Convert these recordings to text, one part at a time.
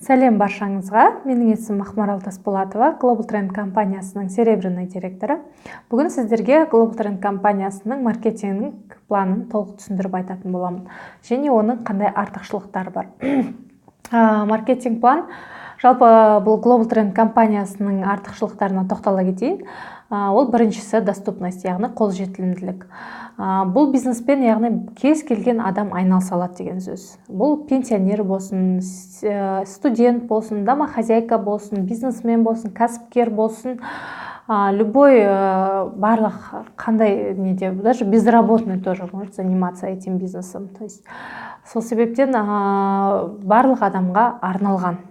Сәлем баршаңызға. Менің есімім Ақмарал Тасболатова, Global Trend компаниясының серебряный директоры. Бүгін сіздерге Global Trend компаниясының маркетинг планын толық түсіндіріп айтатын боламын. Және оның қандай артықшылықтары бар. Маркетинг план, жалпы бұл Global Trend компаниясының артықшылықтарына тоқтала кетейін. Ол біріншісі доступность, яғни қолжетімділік. Бұл бизнеспен, яғни кез келген адам айналыса алады деген сөз. Бұл пенсионер болсын, студент болсын, домохозяйка болсын, бизнесмен болсын, кәсіпкер болсын, любой барлық қандай неде, даже безработный тоже может заниматься этим бизнесом. То есть сол себептен барлық адамға арналған.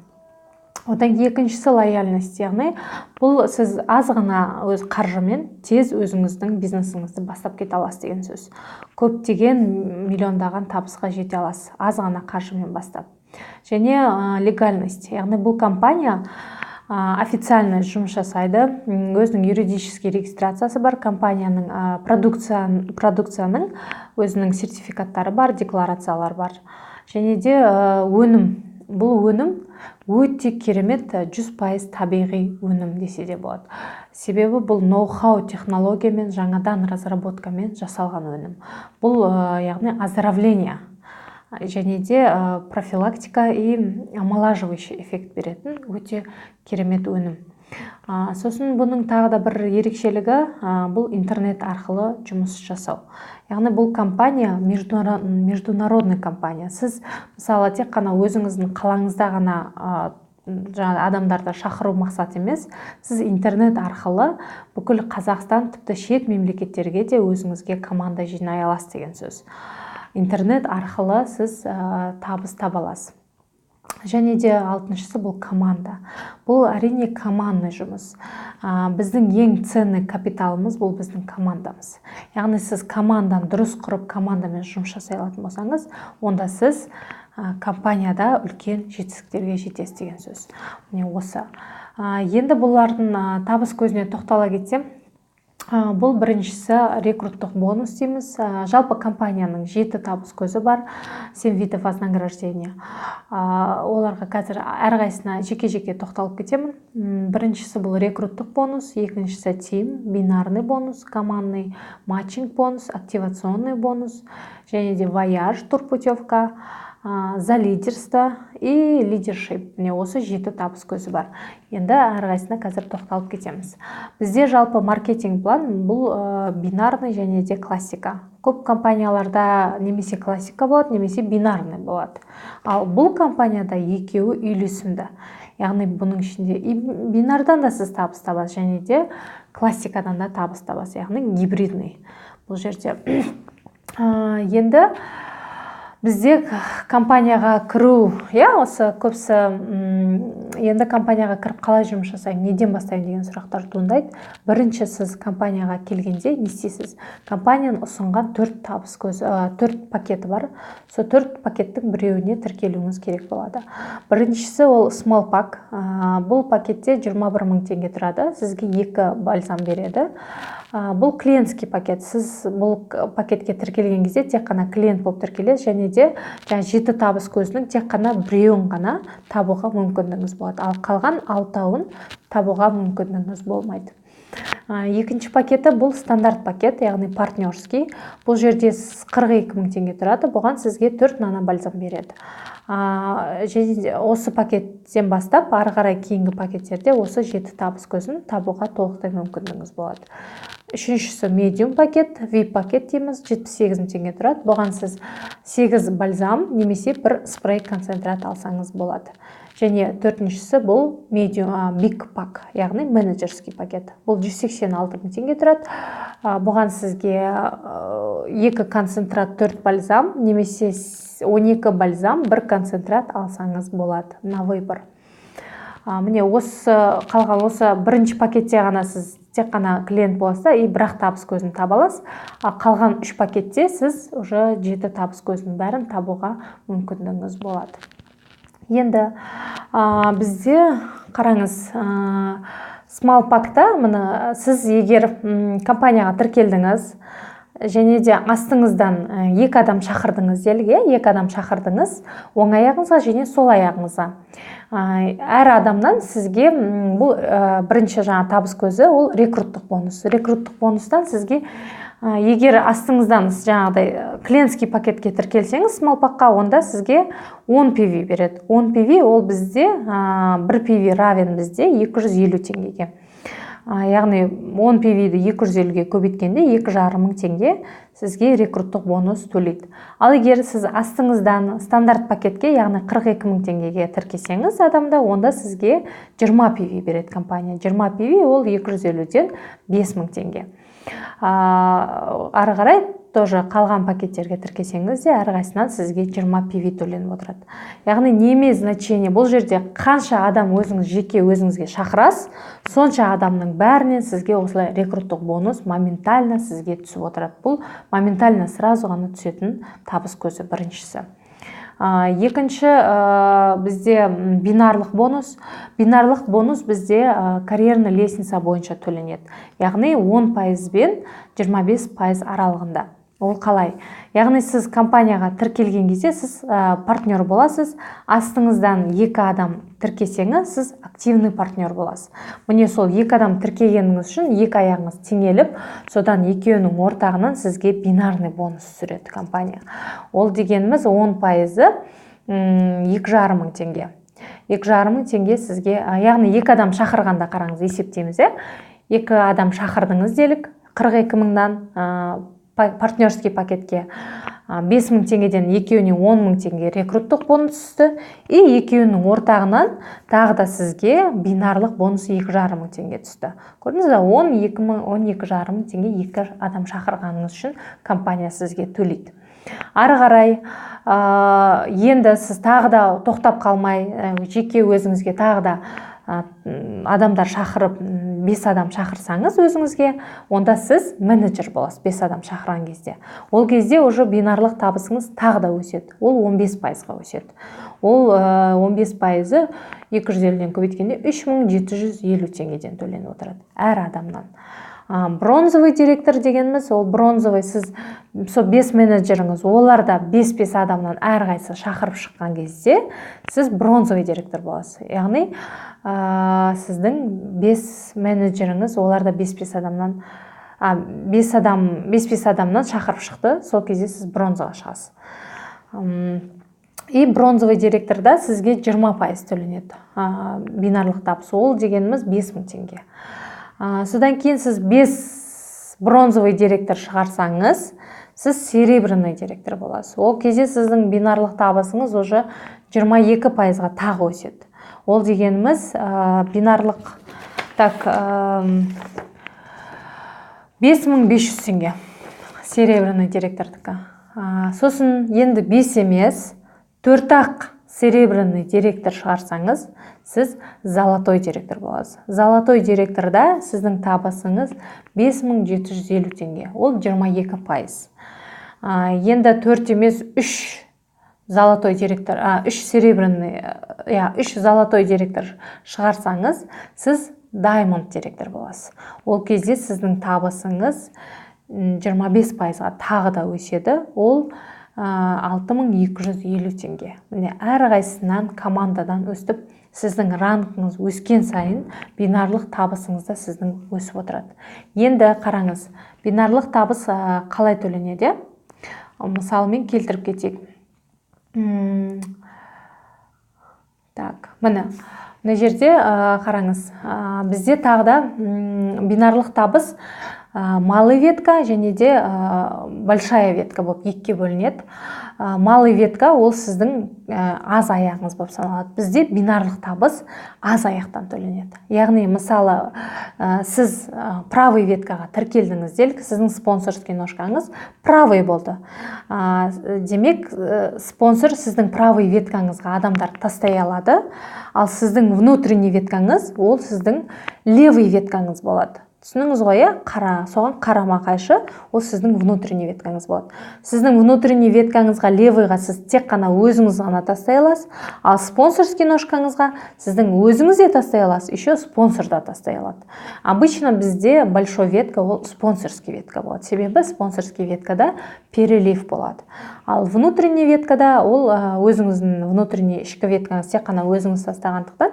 Одан екіншісі лояльность, яғни бұл сіз аз ғана өз қаржымен тез өзіңіздің бизнесіңізді бастап кете аласыз деген сөз. Көптеген миллиондаған табысқа жете аласыз, аз ғана қаржымен бастап. Және легальность, яғни бұл компания официально жұмыс жасайды, өзінің юридический регистрациясы бар, компанияның продукцияның өзінің сертификаттары бар, декларациялар бар. Және де бұл өнім өте керемет 100% табиғи өнім десе де болады. Себебі бұл ноу-хау технологиямен, жаңадан разработкамен жасалған өнім. Бұл яғни оздоровление және де профилактика и омолаживающий эффект беретін өте керемет өнім. Сосын бұның тағы да бір ерекшелігі бұл интернет арқылы жұмыс жасау. Яғни бұл компания международный компания. Сіз мысалы тек қана өзіңіздің қалаңызда ғана адамдарды шақыру мақсат емес, сіз интернет арқылы бүкіл Қазақстан, тіпті шет мемлекеттерге де өзіңізге команда жинай аласыз деген сөз. Интернет арқылы сіз табыс таба аласыз. Және де алтыншысы бұл команда. Бұл әрине командный жұмыс. Біздің ең ценный капиталымыз бұл біздің командамыз. Яғни сіз командан дұрыс құрып, командамен жұмыс жасай алатын болсаңыз, онда сіз компанияда үлкен жетістіктерге жетесіз деген сөз. Міне осы. Енді бұлардың табыс көзіне тоқтала кетсем, бұл біріншісі рекруттық бонус дейміз. Жалпы компанияның 7 табыс көзі бар, 7 видов вознаграждения. Оларға қазір әрқайсысына жеке-жеке тоқталып кетемін. Біріншісі бұл рекруттық бонус, екіншісі тим, бинарный бонус, командный, матчинг бонус, активационный бонус, және де вояж, турпутевка, за лидерство и лидершип. Осы 7 табыс көзі бар. Енді әрқайсысына қазір тоқталып кетеміз. Бізде жалпы маркетинг план бұл бинарный және де классика. Көп компанияларда немесе классика болады, немесе бинарный болады. Ал бұл компанияда екеуі үйлесімді. Яғни бұның ішінде бинардан да сіз табыс табасыз, және де классикадан да табыс табасыз, яғни гибридный. Бұл жерде енді бізде компанияға кіру, осы көбісі енді компанияға кіріп қалай жұмыс жасаймын, неден бастаймын деген сұрақтар туындайды. Бірінші сіз компанияға келгенде не істейсіз? Компанияның ұсынған 4 пакеті бар. Сол 4 пакеттің біреуіне тіркелуіңіз керек болады. Біріншісі ол small pack. Бұл пакетте 21 мың теңге тұрады. Сізге 2 бальзам береді. Бұл клиентский пакет. Сіз бұл пакетке тіркелген кезде тек қана клиент болып тіркелесіз, және де 7 табыс көзінің тек қана біреуін ғана табуға мүмкіндігіңіз болады. Ал қалған 6-ын табуға мүмкіндігіңіз болмайды. Екінші пакеті бұл стандарт пакет, яғни партнерский. Бұл жерде 42 мың теңге тұрады. Бұған сізге 4 нанобальзам береді. Осы пакеттен бастап, ары қарай кейінгі пакеттерде осы 7 табыс көзін табуға толықтай мүмкіндігіңіз болады. Үшіншісі медиум пакет, VIP пакет дейміз, 78 мың теңге тұрады. Бұған сіз 8 бальзам немесе 1 спрей концентрат алсаңыз болады. Және төртіншісі бұл big pack, яғни менеджерский пакет. Бұл 186 мың теңге тұрады. Бұған сізге 2 концентрат 4 бальзам немесе 12 бальзам 1 концентрат алсаңыз болады на выбор. Міне қалған осы бірінші пакетте ғана сіз тек қана клиент боласыз и бірақ табыс көзін таба аласыз. Қалған 3 пакетте сіз уже 7 табыс көзінің бәрін табуға мүмкіндігіңіз болады. Енді бізде қараңыз, small packта сіз егер компанияға тіркелдіңіз, және де астыңыздан 2 адам шақырдыңыз делік, 2 адам шақырдыңыз оң аяғыңызға және сол аяғыңызға. Әр адамнан сізге бұл бірінші жаңа табыс көзі, ол рекруттық бонус. Рекруттық бонустан сізге егер астыңыздан жаңағыдай клиентский пакетке тіркелсеңіз смолпакқа, онда сізге 10 PV береді. 10 PV ол бізде 1 PV равен бізде 250 теңгеге. Яғни 10 PV-ді 250-ге көбейткенде 2,5 мың теңге сізге рекруттық бонус төлейді. Ал егер сіз астыңыздан стандарт пакетке, яғни 42 мың теңгеге тіркесеңіз адамда, онда сізге 20 PV береді компания. 20 PV ол 250-ден 5 мың теңге. Ары қарай тоже қалған пакеттерге тіркесеңіз де әрқайсынан сізге 20 PV төленіп отырады. Яғни неме значение, бұл жерде қанша адам жеке өзіңізге шақырасыз, сонша адамның бәрінен сізге осылай рекруттық бонус моментально сізге түсіп отырады. Бұл моментально сразу ғана түсетін табыс көзі біріншісі. Екінші бізде бинарлық бонус. Бинарлық бонус бізде карьерный лестница бойынша төленеді. Яғни 10% бен 25% аралығында. Ол қалай? Яғни сіз компанияға тіркелген кезде сіз партнер боласыз, астыңыздан 2 адам тіркесеңіз, сіз активный партнер боласыз. Міне сол 2 адам тіркегеніңіз үшін 2 аяғыңыз теңеліп, содан екеуінің ортағынан сізге бинарный бонус түсіреді компания. Ол дегеніміз 10%-ы 2,5 мың теңге. 2,5 мың теңге сізге, яғни 2 адам шақырғанда қараңыз, есептейміз, 2 адам шақырдыңыз делік, 42 мыңнан партнерский пакетке 5 мың теңгеден екеуіне 10 мың теңге рекруттық бонус түсті, и екеуінің ортағынан тағы да сізге бинарлық бонус 2,5 мың теңге түсті. Көрдіңіз бе, 12,5 мың теңге 2 адам шақырғаныңыз үшін компания сізге төлейді. Ары қарай енді сіз тағы да тоқтап қалмай, жеке өзіңізге тағы да адамдар шақырып, 5 адам шақырсаңыз өзіңізге, онда сіз менеджер боласыз 5 адам шақырған кезде. Ол кезде уже бинарлық табысыңыз тағы да өседі. Ол 15%-ға өседі. Ол 15%-ы 250-ден көбейткенде 3750 теңгеден төленіп отырады әр адамнан. Бронзовый директор дегеніміз, ол бронзовый, сіз 5 менеджеріңіз, олар да 5 адамнан әрқайсы шақырып шыққан кезде, сіз бронзовый директор боласыз. Яғни сіздің 5 менеджеріңіз, олар да 5 адамнан 5 адамнан шақырып шықты, сол кезде сіз бронзаға шығасыз. И бронзовый директорда сізге 20% төленеді. Бинарлық табыс, ол дегеніміз 5 мың теңге. Содан кейін сіз 5 бронзовый директор шығарсаңыз, сіз серебряный директор боласыз. Ол кезде сіздің бинарлық табысыңыз уже 22%-ға тағы өседі. Ол дегеніміз бинарлық 5500 теңге серебряный директордікі. Сосын енді 5 емес, 4-ақ серебряный директор шығарсаңыз, сіз золотой директор боласыз. Золотой директорда сіздің табысыңыз 5750 теңге. Ол 22%. Енді 4 емес, 3 золотой директор, 3 серебряный, 3 золотой директор шығарсаңыз, сіз diamond директор боласыз. Ол кезде сіздің табысыңыз 25%-ға тағы да өседі. Ол 6250 теңге. Міне әрқайсынан командадан өстіп, сіздің ранкыңыз өскен сайын бинарлық табысыңызда сіздің өсіп отырады. Енді қараңыз, бинарлық табыс қалай төленеді? Мысалымен келтіріп кетейік. Так, міне жерде қараңыз, бізде тағы да бинарлық табыс малый ветка және де большая ветка болып екіге бөлінеді. Малый ветка ол сіздің аз аяғыңыз болып саналады. Бізде бинарлық табыс аз аяқтан төленеді. Яғни мысалы сіз правый веткаға тіркелдіңіз делік, сіздің спонсорский ножкаңыз правый болды. Демек спонсор сіздің правый веткаңызға адамдар тастай алады, ал сіздің внутренний веткаңыз ол сіздің левый веткаңыз болады. түсініңіз ғой, соған қарама қайшы ол сіздің внутренний веткаңыз болады. Сіздің внутренний веткаңызға левыйға сіз тек қана өзіңіз ғана тастай аласыз, ал спонсорский ножкаңызға сіздің өзіңіз де тастай аласыз, еще спонсор да тастай алады. Обычно бізде большой ветка ол спонсорский ветка болады. Себебі спонсорский веткада перелив болады. Ал внутренний веткада ол өзіңіздің внутренний ішкі веткаңыз тек қана өзіңіз тастағандықтан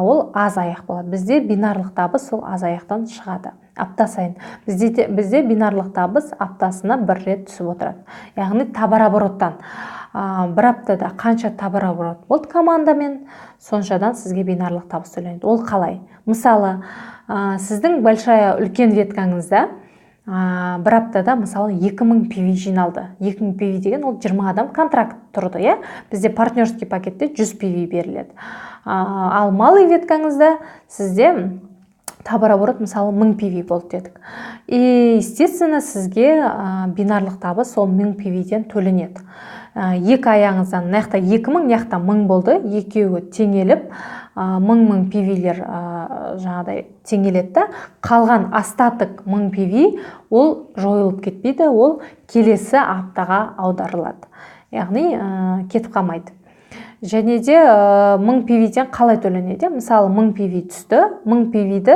ол аз аяқ болады. Бізде бинарлық табыс ол аз аяқтан шығады. Апта сайын. Бізде бинарлық табыс аптасына бір рет түсіп отырады. Яғни табар-обороттан. Бір аптада қанша табар-оборот болды командамен, соншадан сізге бинарлық табыс төленеді. Ол қалай? Мысалы, сіздің большая үлкен веткаңызда бір аптада мысалы 2000 PV жиналды. 2000 PV деген ол 20 адам контракт тұрды. Бізде партнерский пакетте 100 PV беріледі. Ал малый веткаңызда сізде табар-оборот мысалы 1000 PV болды дедік. И естественно сізге бинарлық табыс ол 1000 PV-ден төленеді. Екі аяғыңыздан мынаяқта 2000, мынаяқта 1000 болды. Екеуі теңеліп 1000 PV-лер жаңағыдай теңеледі. Қалған остаток 1000 PV ол жойылып кетпейді, ол келесі аптаға аударылады. Яғни кетіп қалмайды. Және де 1000 PV-ден қалай төленеді? Мысалы 1000 PV түсті, 1000 PV-ді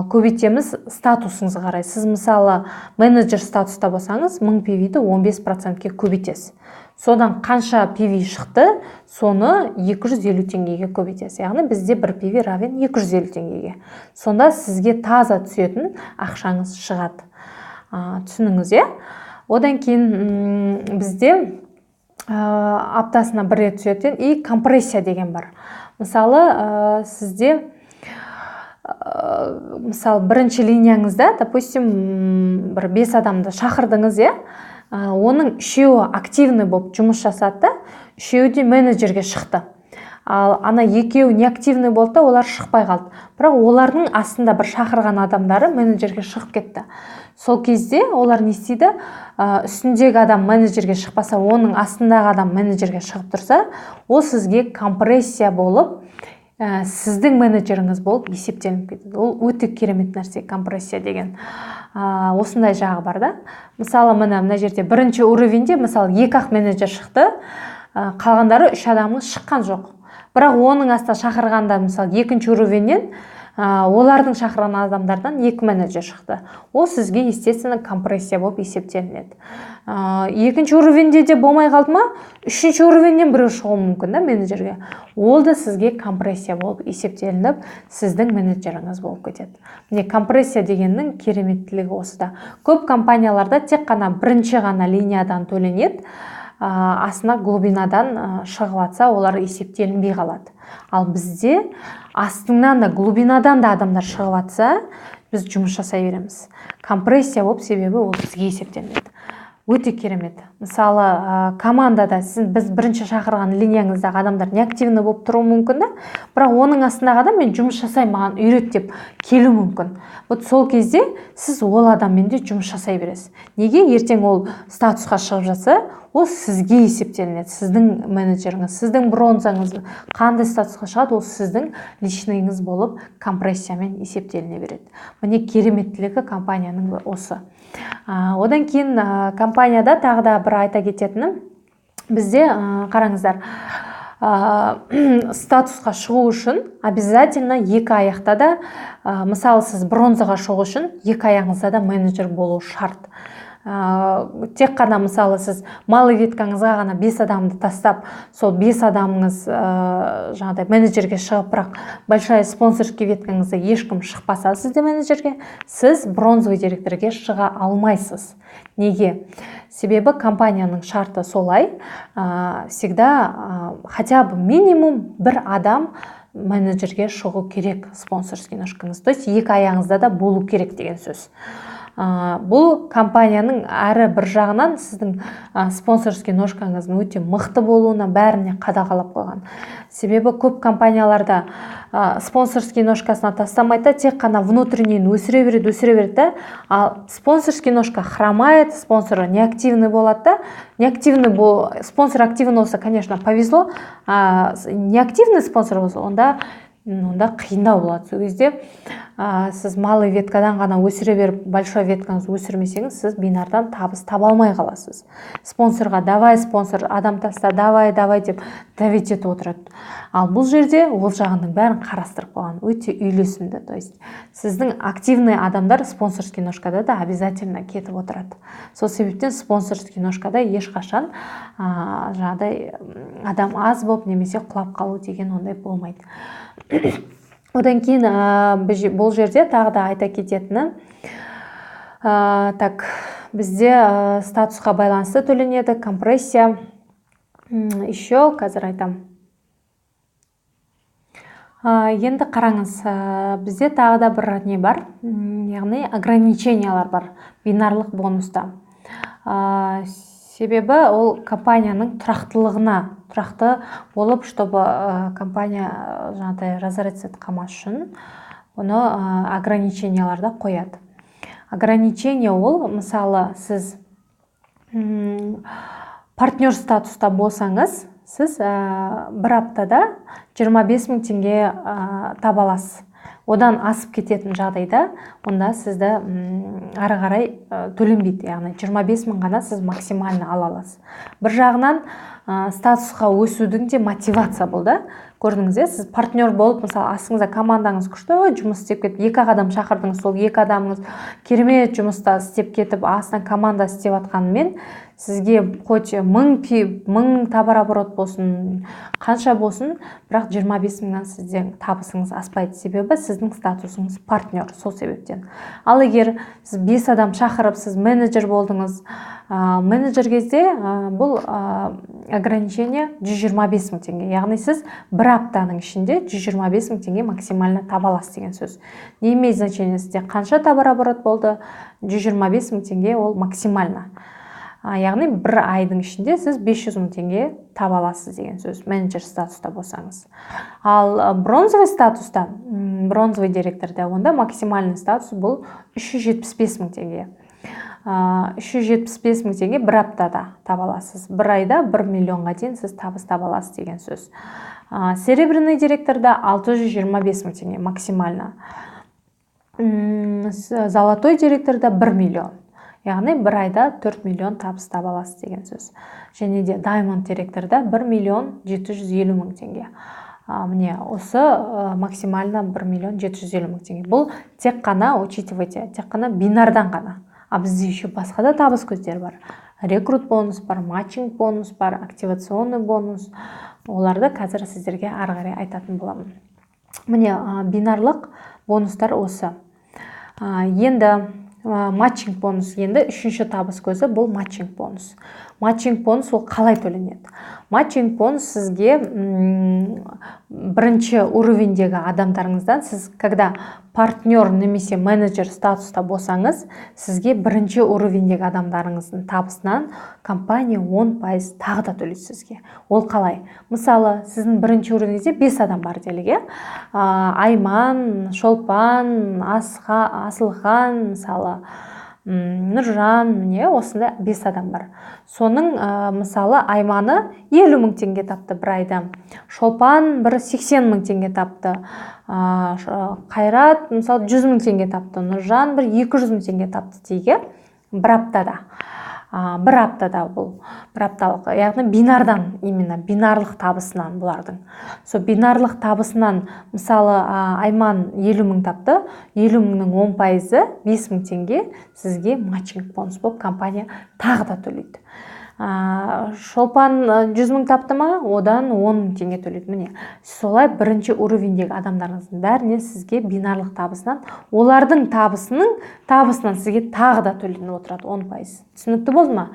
көбейтеміз статусыңызға қарай. Сіз мысалы менеджер статуста болсаңыз 1000 PV-ді 15%-ке көбейтесіз. Содан қанша PV шықты, соны 250 теңгеге көбейтесіз. Яғни бізде бір PV равен 250 теңгеге. Сонда сізге таза түсетін ақшаңыз шығады. Түсініңіз, Одан кейін бізде аптасына бір рет түсетін и компрессия деген бар. Мысалы, сізде мысалы бірінші линияңызда, допустим, бір 5 адамды шақырдыңыз, оның үшеуі активный болып жұмыс жасады, үшеуі де менеджерге шықты. Ал ана екеуі неактивный болды, олар шықпай қалды. Бірақ олардың астында бір шақырған адамдары менеджерге шығып кетті. Сол кезде олар не істейді? Үстіндегі адам менеджерге шықпаса, оның астындағы адам менеджерге шығып тұрса, ол сізге компрессия болып, сіздің менеджеріңіз болып есептелініп кетеді. Ол өте керемет нәрсе, компрессия деген. Осындай жағы бар да. Мысалы, мына жерде бірінші уровеньде, мысалы, 2-ақ менеджер шықты, қалғандары 3 адамның шыққан жоқ. Бірақ оның астына шақырғанда, мысалы, 2-ші уровеньнен олардың шақырған адамдардан 2 менеджер шықты. Ол сізге, естественно, компрессия болып есептелінеді. 2-ші уровеньде де болмай қалды ма, 3-ші уровеньден біреу шығуы мүмкін да менеджерге. Ол да сізге компрессия болып есептелініп, сіздің менеджеріңіз болып кетеді. Міне компрессия дегеннің кереметтілігі осыда. Көп компанияларда тек қана бірінші ғана линиядан төленеді, астына глубинадан шығып атса, олар есептелінбей қалады. Ал бізде астыңнан да глубинадан да адамдар шығып атса, біз жұмыс жасай береміз. Компрессия болып, себебі ол бізге есептелінеді. Өте керемет. Мысалы, командада біз бірінші шақырған линияңыздағы адамдар неактивны болып тұруы мүмкін да, бірақ оның астындағы адам мен жұмыс жасай, маған үйрет деп келу мүмкін. Вот сол кезде сіз ол адаммен де жұмыс жасай бересіз. Неге? Ертең ол статусқа шығып жатса, ол сізге есептелінеді. Сіздің менеджеріңіз, сіздің бронзаңыз қандай статусқа шығады, ол сіздің личныйыңыз болып компрессиямен есептеліне береді. Міне кереметтілігі компанияның осы. Одан кейін компанияда тағы да бір айта кететінім, бізде қараңыздар, статусқа шығу үшін обязательно 2 аяқта да, мысалы сіз бронзаға шығу үшін 2 аяғыңызда да менеджер болу шарт. Тек қана мысалы сіз малый веткаңызға ғана 5 адамды тастап, сол 5 адамыңыз жаңағыдай менеджерге шығып, бірақ большая спонсорский веткаңызда ешкім шықпаса сізде менеджерге, сіз бронзовый директорге шыға алмайсыз. Неге? Себебі компанияның шарты солай, всегда хотя бы минимум 1 адам менеджерге шығу керек спонсорский ножкаңыз. То есть 2 аяғыңызда да болу керек деген сөз. Бұл компанияның әрі бір жағынан сіздің спонсорский ножкаңыздың өте мықты болуына бәріне қадағалап қойған. Себебі көп компанияларда спонсорский ножкасына тастамайды, тек қана внутреннен өсіре береді, ал спонсорский ножка хромает, спонсоры неактивный болады да, спонсор активный болса, конечно, повезло, неактивный спонсор болса, онда қиындау болады. Сол кезде сіз малый веткадан ғана өсіре беріп, большой веткаңызды өсірмесеңіз, сіз бинардан табыс таба алмай қаласыз. Спонсорға давай спонсор, адам таста давай деп давить етіп отырады. Ал бұл жерде ол жағының бәрін қарастырып қойған, өте үйлесімді. То есть сіздің активный адамдар спонсорский ножкада да обязательно кетіп отырады. Сол себептен спонсорский ножкада ешқашан жаңағыдай адам аз болып немесе құлап қалу деген ондай болмайды. Одан кейін бұл жерде тағы да айта кететіні, бізде статусқа байланысты төленеді, компрессия. Еще қазір айтам. Енді қараңыз, бізде тағы да бір не бар, яғни ограничениялар бар бинарлық бонуста. Себебі ол компанияның тұрақты болып, чтобы компания жаңағыдай разориться қалмас үшін оны ограниченияларда қояды. Ограничение ол, мысалы, сіз партнер статуста болсаңыз, сіз бір аптада 25 000 теңге таба аласыз. Одан асып кететін жағдайда, онда сізді ары қарай төленбейді. Яғни 25 000 ғана сіз максимально ала аласыз. Бір жағынан статусқа өсудің де мотивация болды. Көрдіңіз, сіз партнер болып, мысалы, астыңызда командаңыз күшті жұмыс істеп кетіп, 2 адам шақырдыңыз, сол 2 адамыңыз керемет жұмыста істеп кетіп, астынан команда істеп атқанымен, сізге хоть 1000 товарооборот болсын, қанша болсын, бірақ 25 000-нан сізден табысыңыз аспайды. Себебі сіздің статусыңыз партнер, сол себептен. Ал егер сіз 5 адам шақырып, сіз менеджер болдыңыз, менеджер кезде бұл ограничение 125 000 теңге. Яғни сіз бір аптаның ішінде 125 000 теңге максимально таба аласыз деген сөз. Не имеет значения, сізде қанша товарооборот болды, 125 000 теңге ол максимально. Яғни бір айдың ішінде сіз 500 000 теңге таба аласыз деген сөз, менеджер статуста болсаңыз. Ал бронзовый статуста, бронзовый директорда, онда максимальный статус бұл 375 000 теңге. 375 000 теңге бір аптада таба аласыз. Бір айда 1 миллионға дейін сіз табыс таба аласыз деген сөз. Серебряный директорда 625 000 теңге максимально. Золотой директорда 1 миллион. Яғни бір айда 4 миллион табыс таба аласыз деген сөз. Және де Diamond директорда 1 750 000 теңге. Міне, осы максимально 1 750 000 теңге. Бұл тек қана, учитывайте, тек қана бинардан ғана. А бізде еще басқа да табыс көздері бар. Рекрут бонус бар, матчинг бонус бар, активационный бонус. Оларды қазір сіздерге ары қарай айтатын боламын. Міне, бинарлық бонустар осы. Енді матчинг бонус, енді үшінші табыс көзі бұл матчинг бонус. Матчинг бонус ол қалай төленеді? Матчинг бонус сізге бірінші уровендегі адамдарыңыздан, сіз когда партнер немесе менеджер статуста болсаңыз, сізге бірінші уровендегі адамдарыңыздың табысынан компания 10% тағы да төлейді сізге. Ол қалай? Мысалы, сіздің бірінші уровеніңізде 5 адам бар делік. Айман, Шолпан, Асылхан, мысалы, Нұржан, міне осында 5 адам бар. Соның мысалы Айманы 50 000 теңге тапты бір айда. Шолпан 80 000 теңге тапты. Қайрат мысалы 100 000 теңге тапты. Нұржан 200 000 теңге тапты дейге бір аптада. Бір аптада бұл. Бір апталық. Яғни бинардан, именно бинарлық табысынан бұлардың. Со бинарлық табысынан мысалы Айман 50 000 тапты. 50 000-ның 10%, 5 000 теңге сізге матчинг бонус болып компания тағы да төлейді. Шолпан 100 000 тапты ма, одан 10 000 теңге төлейді. Міне, солай бірінші уровендегі адамдарыңыздың бәріне сізге бинарлық табысынан, олардың табысынан сізге тағы да төленіп отырады 10%. Түсінікті болды ма?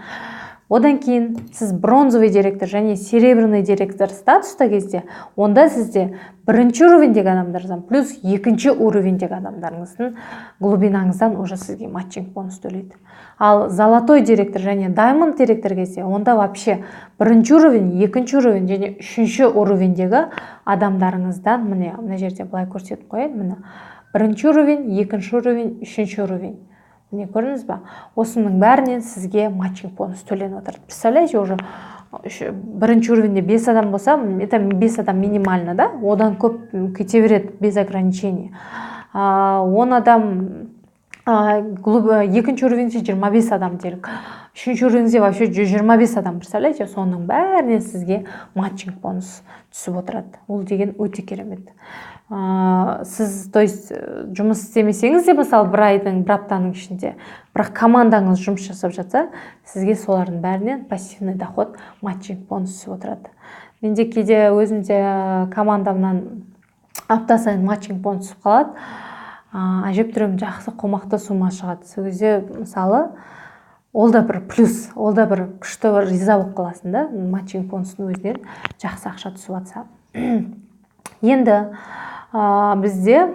Одан кейін сіз бронзовый директор және серебряный директор статуста кезде, онда сізде бірінші уровендегі адамдарыңыздан плюс екінші уровендегі адамдарыңыздың глубинаңыздан уже сізге матчинг бонус төлейді. Ал золотой директор және Diamond директор кезде, онда вообще бірінші уровень, екінші уровень және үшінші уровендегі адамдарыңыздан, мына жерде былай көрсетіп қояйын, міне бірінші уровень, екінші уровень, үшінші уровень. Міне көрдіңіз ба? Осының бәрінен сізге матчинг бонус төленіп отыр. Представляете, уже бірінші уровенде 5 адам болса, это 5 адам минимально, да? Одан көп кете береді без ограничений. 10 адам, екінші уровеньде 25 адам делік. Үшінші уровеньде вообще 125 адам, представляете, соның бәріне сізге матчинг бонус түсіп отырады. Ол деген өте керемет. Сіз, то есть, жұмыс істемесеңіз де, мысалы, бір аптаның ішінде, бірақ командаңыз жұмыс жасап жатса, сізге солардың бәрінен пассивный доход, матчинг бонус түсіп отырады. Менде кейде өзімде командамнан апта сайын матчинг бонус түсіп қалады. Әжептәуір жақсы қомақты сума шығады. Сол кезде, мысалы, ол да бір плюс, ол да бір күшті риза болып қаласың да, матчинг бонустың өзінен жақсы ақша түсіп жатса. Енді бізде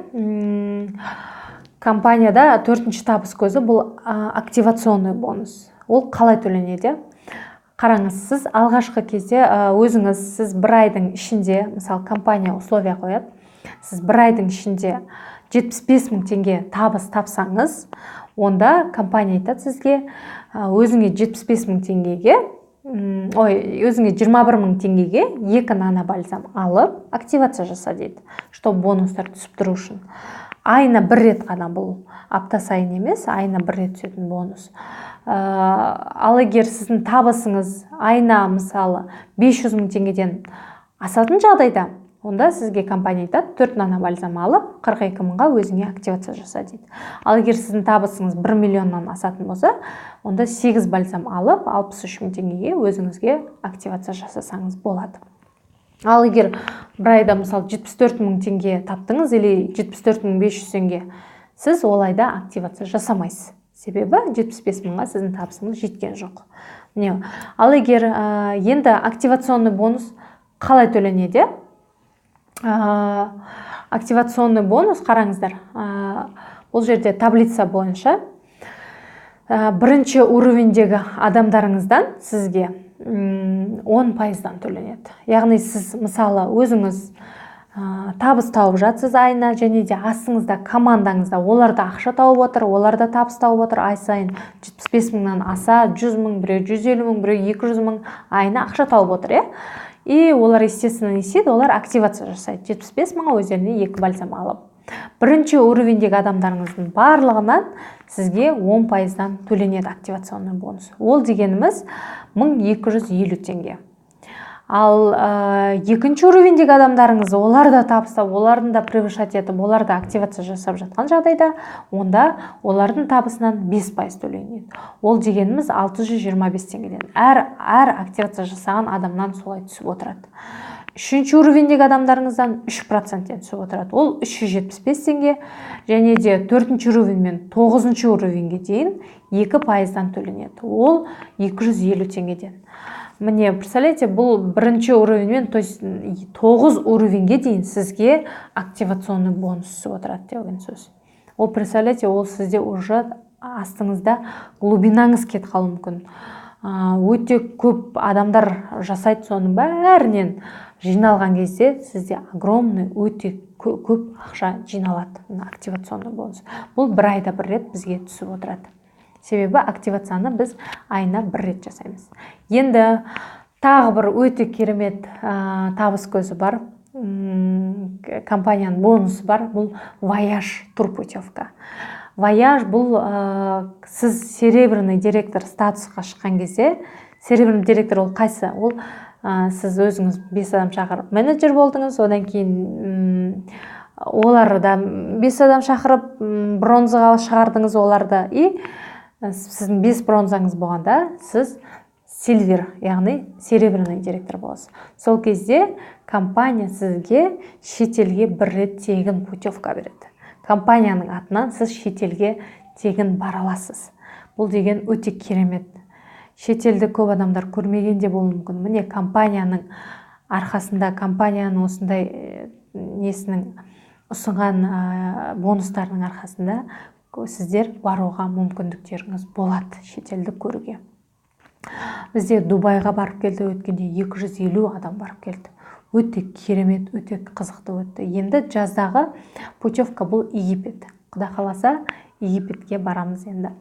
компанияда 4-ші табыс көзі бұл активационный бонус. Ол қалай төленеді? Қараңыз, сіз алғашқы кезде сіз бір айдың ішінде, мысалы, компания условия қояды, сіз бір айдың ішінде 75 мың теңге табыс тапсаңыз, онда компания айтады сізге, өзіңе 75 мың теңгеге, өзіңе 21 мың теңгеге 2 нанобальзам алып, активация жаса дейді, чтобы бонустар түсіп тұру үшін. Айына бір рет қана, бұл апта сайын емес, айына бір рет түсетін бонус. Ал егер сіздің табысыңыз айына, мысалы, 500 мың теңгеден асатын жағдайда, онда сізге компания айтады, 4 нанобальзам алып, 42 мыңға өзіңе активация жаса дейді. Ал егер сіздің табысыңыз 1 миллионнан асатын болса, онда 8 бальзам алып, 63 мың теңгеге өзіңізге активация жасасаңыз болады. Ал егер бір айда, мысалы, 74 мың теңге таптыңыз, или 74 мың 500 теңге, сіз ол айда активация жасамайсыз. Себебі 75 мыңға сіздің табысыңыз жеткен жоқ. Ал егер енді активационный бонус қалай төленеді? Активационный бонус, қараңыздар, бұл жерде таблица бойынша бірінші уровеньдегі адамдарыңыздан сізге 10%-дан төленеді. Яғни сіз, мысалы, өзіңіз табыс тауып жатсыз айына, және де астыңызда командаңызда оларда ақша тауып отыр, оларда табыс тауып отыр, ай сайын 75 мыңнан аса 100 мың, біреу 150 мың, біреу 200 мың айына ақша тауып отыр, И олар, естественно, неседі, олар активация жасайды. 75 мыңға өздеріне 2 бальзам алып. Бірінші уровеньдегі адамдарыңыздың барлығынан сізге 10%-дан төленеді активационный бонус. Ол дегеніміз 1250 теңге. Ал екінші уровеньдегі адамдарыңыз, олар да табыста, олардың да превышать етіп, олар да активация жасап жатқан жағдайда, онда олардың табысынан 5% төленеді. Ол дегеніміз 625 теңгеден. Әр активация жасаған адамнан солай түсіп отырады. Үшінші уровеньдегі адамдарыңыздан 3%-тен түсіп отырады. Ол 375 теңге, және де 4-ші уровень мен 9-ші уровеньге дейін 2%-дан төленеді. Ол 250 теңгеден. Міне, представляете, бұл бірінші уровеньмен, то есть 9 уровеньге дейін сізге активационный бонус түсіп отырады деген сөз. Ол, представляете, ол сізде уже астыңызда глубинаңыз кетіп қалуы мүмкін. Өте көп адамдар жасайды, соның бәрінен жиналған кезде сізде огромный, өте көп ақша жиналады, активационный бонус. Бұл бір айда бір рет бізге түсіп отырады. Себебі активацияны біз айына бір рет жасаймыз. Енді тағы бір өте керемет табыс көзі бар, компанияның бонусы бар, бұл Voyage турпутевка. Voyage бұл сіз серебряный директор статусқа шыққан кезде, серебряный директор ол қайсы? Ол сіз өзіңіз 5 адам шақырып менеджер болдыңыз, одан кейін оларда 5 адам шақырып бронзаға шығардыңыз оларды, и сіздің 5 бронзаңыз болғанда, сіз сильвер, яғни серебряный директор боласыз. Сол кезде компания сізге шетелге бір рет тегін путевка береді. Компанияның атынан сіз шетелге тегін бара аласыз. Бұл деген өте керемет. Шетелді көп адамдар көрмегенде болуы мүмкін. Міне компанияның арқасында, компанияның осындай несінің ұсынған бонустарының арқасында сіздер баруға мүмкіндіктеріңіз болады шетелді көруге. Бізде Дубайға барып келді, өткенде 250 адам барып келді. Өте керемет, өте қызықты өтті. Енді жаздағы путевка бұл Египет. Құда қаласа Египетке барамыз енді.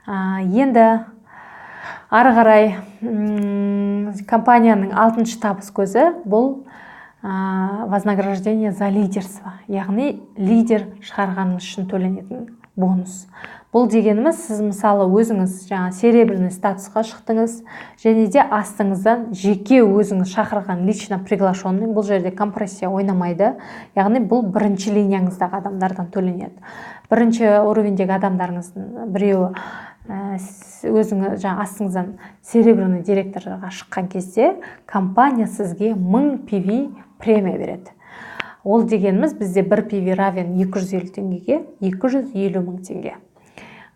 Енді ары қарай компанияның 6-шы табыс көзі бұл вознаграждение за лидерство, яғни лидер шығарғаныңыз үшін төленетін бонус. Бұл дегеніміз, сіз мысалы өзіңіз серебряный статусқа шықтыңыз, және де астыңыздан жеке өзіңіз шақырған лично приглашенный, бұл жерде компрессия ойнамайды, яғни бұл бірінші линияңыздағы адамдардан төленеді. Бірінші уровендегі адамдарыңыздың біреуі өзіңіз астыңыздан серебряный директорға шыққан кезде компания сізге 1000 PV премия береді. Ол дегеніміз, бізде 1 PV равен 250 теңгеге 250 мың теңге.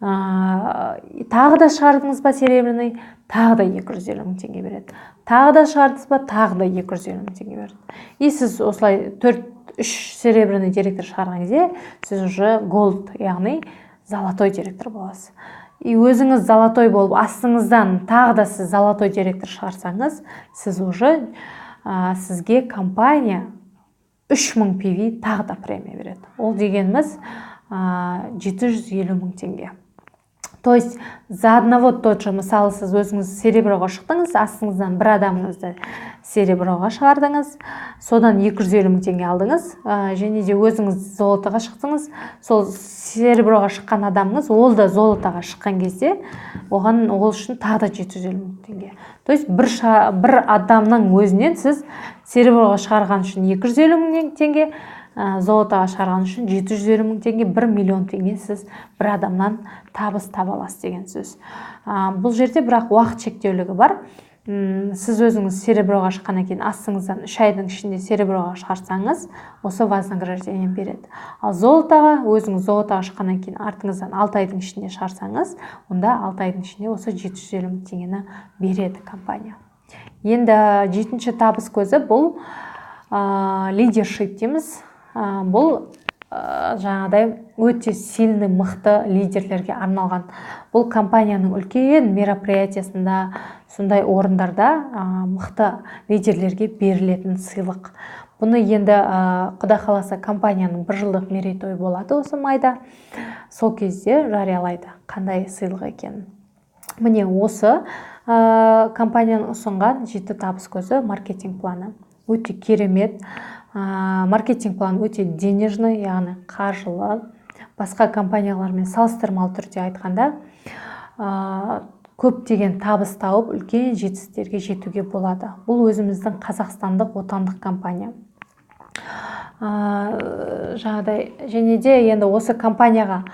Тағы да шығардыңыз ба серебряный, тағы да 250 мың теңге береді. Тағы да шығардыңыз ба, тағы да 250 мың теңге береді. И сіз осылай 3 серебряный директор шығарған кезде, сіз уже голд, яғни золотой директор боласыз. И өзіңіз золотой болып, астыңыздан тағы да сіз золотой директор шығарсаңыз, сіз уже сізге компания 3000 PV тағы да премия береді. Ол дегеніміз 750 мың теңге. То есть за одного тот же, мысалы, сіз өзіңіз сереброға шықтыңыз, астыңыздан бір адамыңызды сереброға шығардыңыз, содан 250 мың теңге алдыңыз, және де өзіңіз золотаға шықтыңыз, сол сереброға шыққан адамыңыз, ол да золотаға шыққан кезде, ол үшін тағы да 750 мың теңге. То есть бір адамның өзінен сіз сереброға шығарған үшін 250 мың теңге, золотаға шығарған үшін 750 мың теңге, 1 миллион теңге сіз бір адамнан табыс таба аласыз деген сөз. Бұл жерде бірақ уақыт шектеулігі бар. Сіз өзіңіз сереброға шыққаннан кейін астыңыздан 3 айдың ішінде сереброға шығарсаңыз, осы вознаграждение береді. Ал золотаға, өзіңіз золотаға шыққаннан кейін артыңыздан 6 айдың ішінде шығарсаңыз, онда 6 айдың ішінде осы 750 мың теңгені береді компания. Енді 7-ші табыс көзі бұл лидершип дейміз. Бұл жаңағыдай өте сильный, мықты лидерлерге арналған. Бұл компанияның үлкен мероприятиясында, сондай орындарда мықты лидерлерге берілетін сыйлық. Бұны енді Құда қаласа компанияның 1 жылдық мерейтойы болады осы майда. Сол кезде жариялайды қандай сыйлық екенін. Міне осы компанияның ұсынған 7 табыс көзі маркетинг планы. Өте керемет. Маркетинг план өте денежный, яғни қаржылы. Басқа компаниялармен салыстырмалы түрде айтқанда көптеген табыс тауып, үлкен жетістіктерге жетуге болады. Бұл өзіміздің қазақстандық отандық компания. Және де енді осы компанияға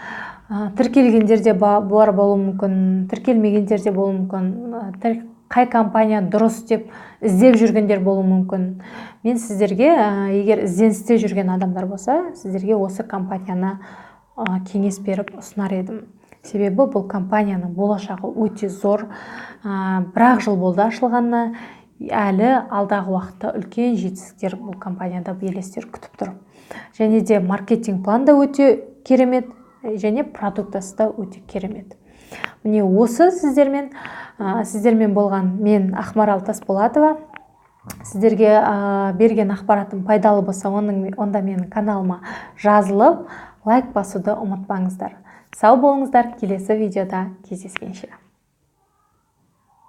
тіркелгендер де бар болуы мүмкін, тіркелмегендер де болуы мүмкін, қай компания дұрыс деп іздеп жүргендер болуы мүмкін. Мен сіздерге, егер ізденісте жүрген адамдар болса, сіздерге осы компанияны кеңес беріп ұсынар едім. Себебі бұл компанияның болашағы өте зор. Бірақ жыл болды ашылғанына, әлі алдағы уақытта үлкен жетістіктер бұл компанияда елестер күтіп тұр. Және де маркетинг план да өте керемет, және продуктасы да өте керемет. Міне осы сіздермен болған мен Ақмарал Тасболатова. Сіздерге берген ақпаратым пайдалы болса, онда менің каналыма жазылып, лайк басуды ұмытпаңыздар. Сау болыңыздар, келесі видеода кездескенше.